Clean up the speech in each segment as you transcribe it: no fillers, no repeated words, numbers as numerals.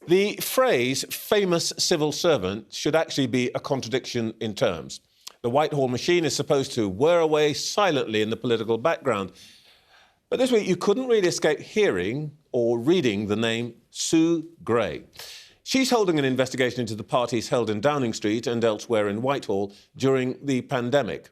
The phrase famous civil servant should actually be a contradiction in terms. The Whitehall machine is supposed to whir away silently in the political background. But this week you couldn't really escape hearing or reading the name Sue Gray. She's holding an investigation into the parties held in Downing Street and elsewhere in Whitehall during the pandemic.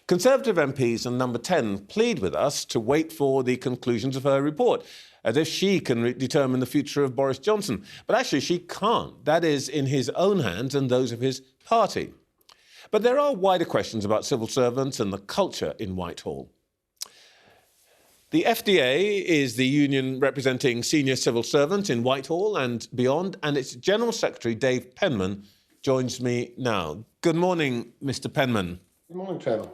Conservative MPs and Number 10 plead with us to wait for the conclusions of her report, as if she can determine the future of Boris Johnson. But actually she can't. That is in his own hands and those of his party. But there are wider questions about civil servants and the culture in Whitehall. The FDA is the union representing senior civil servants in Whitehall and beyond, and its General Secretary, Dave Penman, joins me now. Good morning, Mr. Penman. Good morning, Trevor.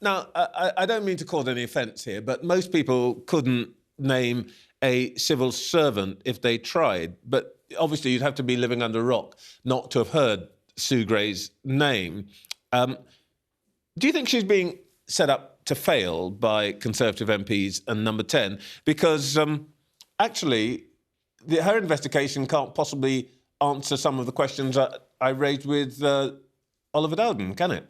Now, I don't mean to cause any offence here, but most people couldn't name a civil servant if they tried. But obviously you'd have to be living under a rock not to have heard Sue Gray's name. Do you think she's being set up to fail by Conservative MPs and Number 10? Because actually, her investigation can't possibly answer some of the questions I raised with Oliver Dowden, can it?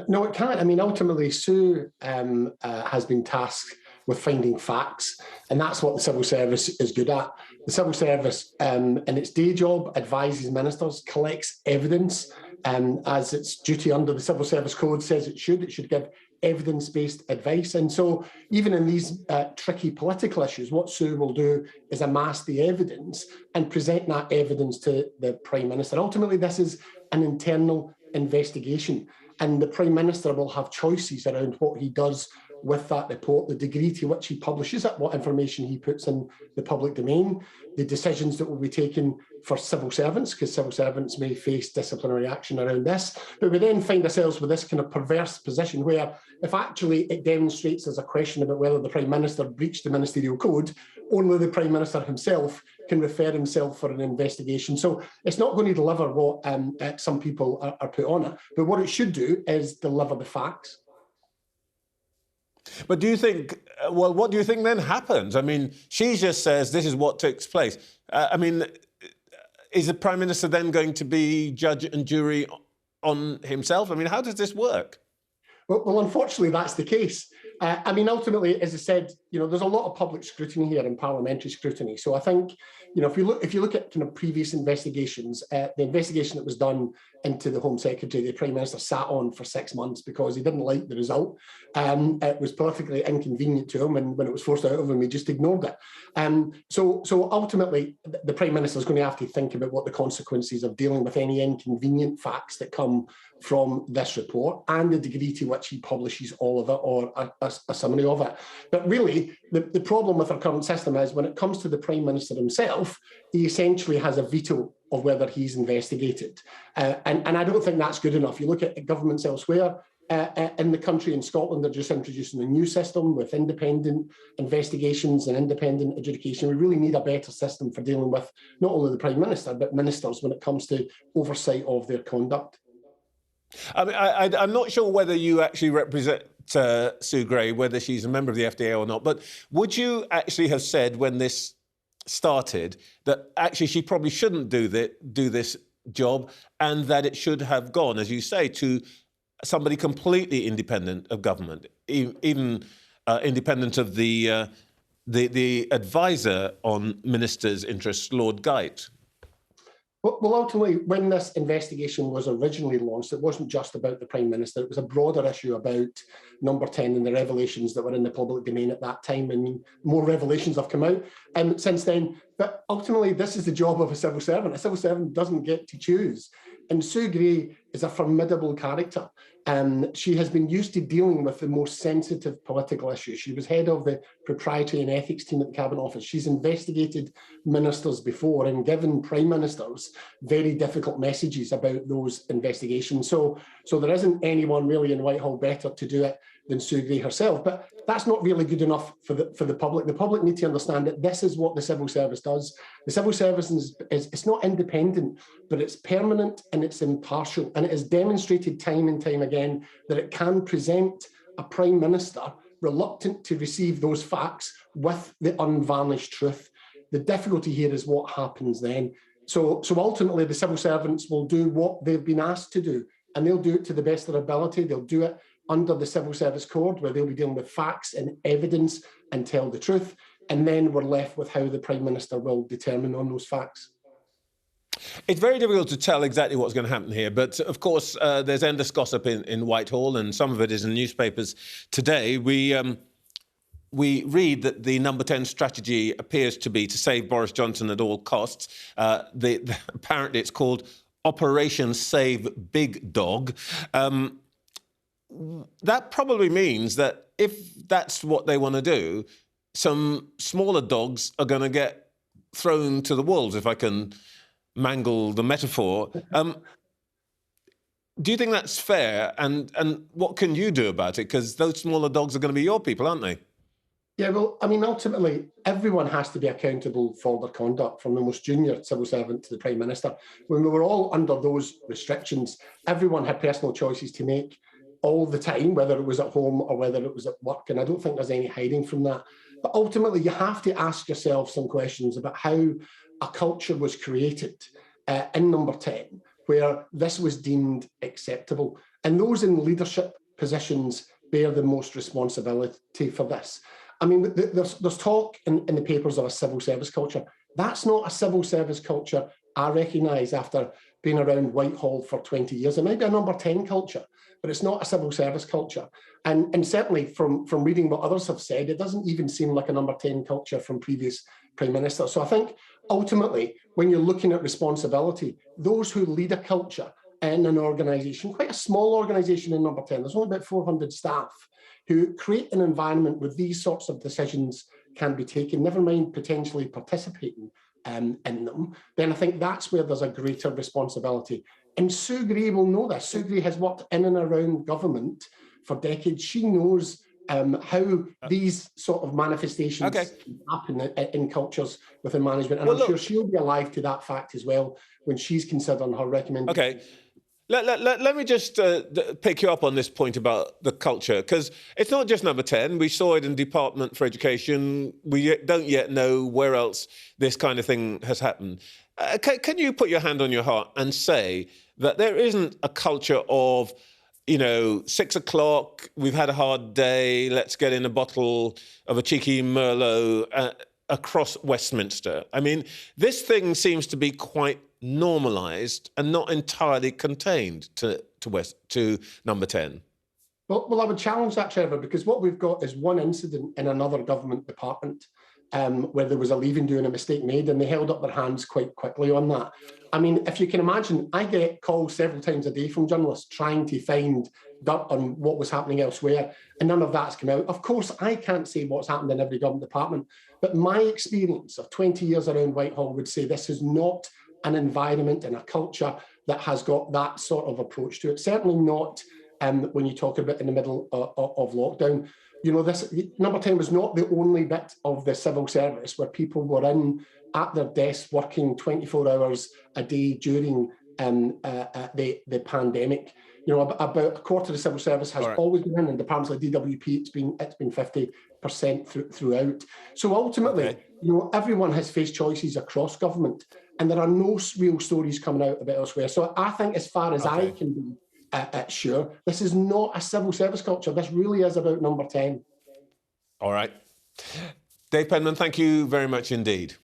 No, it can't. I mean, ultimately, Sue has been tasked with finding facts, and that's what the civil service is good at. The civil service, in its day job, advises ministers, collects evidence, as its duty under the Civil Service Code says it should. It should give evidence-based advice. And so even in these tricky political issues, what Sue will do is amass the evidence and present that evidence to the Prime Minister. Ultimately, this is an internal investigation, and the Prime Minister will have choices around what he does with that report, the degree to which he publishes it, what information he puts in the public domain, the decisions that will be taken for civil servants, because civil servants may face disciplinary action around this. But we then find ourselves with this kind of perverse position where if actually it demonstrates there's a question about whether the Prime Minister breached the ministerial code, only the Prime Minister himself can refer himself for an investigation. So it's not going to deliver what some people are put on it. But what it should do is deliver the facts. But do you think, well, what do you think then happens? I mean, she just says this is what takes place. I mean, is the Prime Minister then going to be judge and jury on himself? I mean, how does this work? Well, unfortunately, that's the case. I mean, ultimately, as I said, there's a lot of public scrutiny here and parliamentary scrutiny. So I think, if you look at kind of previous investigations, the investigation that was done into the Home Secretary, the Prime Minister sat on for 6 months because he didn't like the result. It was politically inconvenient to him, and when it was forced out of him, he just ignored it. So ultimately, the Prime Minister is going to have to think about what the consequences of dealing with any inconvenient facts that come from this report and the degree to which he publishes all of it or a summary of it. But really, the problem with our current system is when it comes to the Prime Minister himself, he essentially has a veto of whether he's investigated. And I don't think that's good enough. You look at governments elsewhere in the country, in Scotland, they're just introducing a new system with independent investigations and independent adjudication. We really need a better system for dealing with not only the Prime Minister, but ministers when it comes to oversight of their conduct. I mean, I'm not sure whether you actually represent Sue Gray, whether she's a member of the FDA or not, but would you actually have said when this started that actually she probably shouldn't do this job and that it should have gone, as you say, to somebody completely independent of government, even independent of the advisor on ministers' interests, Lord Geit? Well, ultimately, when this investigation was originally launched, it wasn't just about the Prime Minister. It was a broader issue about Number 10 and the revelations that were in the public domain at that time. I mean, more revelations have come out since then. But ultimately, this is the job of a civil servant. A civil servant doesn't get to choose. And Sue Gray is a formidable character. She has been used to dealing with the most sensitive political issues. She was head of the proprietary and ethics team at the Cabinet Office. She's investigated ministers before and given Prime Ministers very difficult messages about those investigations. So there isn't anyone really in Whitehall better to do it than Sue Gray herself. But that's not really good enough for the public. The public need to understand that this is what the civil service does. The civil service it's not independent, but it's permanent and it's impartial. And it has demonstrated time and time again that it can present a Prime Minister reluctant to receive those facts with the unvarnished truth. The difficulty here is what happens then. So ultimately, the civil servants will do what they've been asked to do, and they'll do it to the best of their ability. They'll do it under the Civil Service Code, where they'll be dealing with facts and evidence and tell the truth. And then we're left with how the Prime Minister will determine on those facts. It's very difficult to tell exactly what's going to happen here, but of course there's endless gossip in Whitehall, and some of it is in newspapers today. We read that the Number 10 strategy appears to be to save Boris Johnson at all costs. Apparently it's called Operation Save Big Dog. That probably means that if that's what they want to do, some smaller dogs are going to get thrown to the wolves, if I can mangle the metaphor. Do you think that's fair? And what can you do about it? Because those smaller dogs are going to be your people, aren't they? Yeah, well, I mean, ultimately, everyone has to be accountable for their conduct, from the most junior civil servant to the Prime Minister. When we were all under those restrictions, everyone had personal choices to make all the time, whether it was at home or whether it was at work. And I don't think there's any hiding from that. But ultimately, you have to ask yourself some questions about how a culture was created in Number 10, where this was deemed acceptable. And those in leadership positions bear the most responsibility for this. I mean, there's talk in the papers of a civil service culture. That's not a civil service culture I recognise after being around Whitehall for 20 years. It might be a Number 10 culture, but it's not a civil service culture. And certainly from reading what others have said, it doesn't even seem like a Number 10 culture from previous Prime Ministers. So I think ultimately, when you're looking at responsibility, those who lead a culture in an organisation, quite a small organisation in Number 10, there's only about 400 staff, who create an environment where these sorts of decisions can be taken, never mind potentially participating in them, then I think that's where there's a greater responsibility. And Sue Gray will know this. Sue Gray has worked in and around government for decades. She knows how these sort of manifestations happen in cultures within management. And I'm sure she'll be alive to that fact as well when she's considering her recommendation. Okay. Let me just pick you up on this point about the culture, because it's not just Number 10. We saw it in Department for Education. We don't yet know where else this kind of thing has happened. Can you put your hand on your heart and say that there isn't a culture of, 6 o'clock, we've had a hard day, let's get in a bottle of a cheeky Merlot across Westminster? I mean, this thing seems to be quite normalised and not entirely contained to Number 10. Well, I would challenge that, Trevor, because what we've got is one incident in another government department where there was a leaving doing a mistake made, and they held up their hands quite quickly on that. I mean, if you can imagine, I get calls several times a day from journalists trying to find dirt on what was happening elsewhere, and none of that's come out. Of course, I can't say what's happened in every government department, but my experience of 20 years around Whitehall would say this is not an environment and a culture that has got that sort of approach to it. Certainly not when you talk about in the middle of lockdown. This Number 10 was not the only bit of the civil service where people were in at their desks working 24 hours a day during the pandemic. About a quarter of the civil service has always been in departments like DWP. It's been 50% throughout. So ultimately, everyone has faced choices across government, and there are no real stories coming out about elsewhere. So I think, as far as I can be sure, this is not a civil service culture. This really is about Number 10. All right. Dave Penman, thank you very much indeed.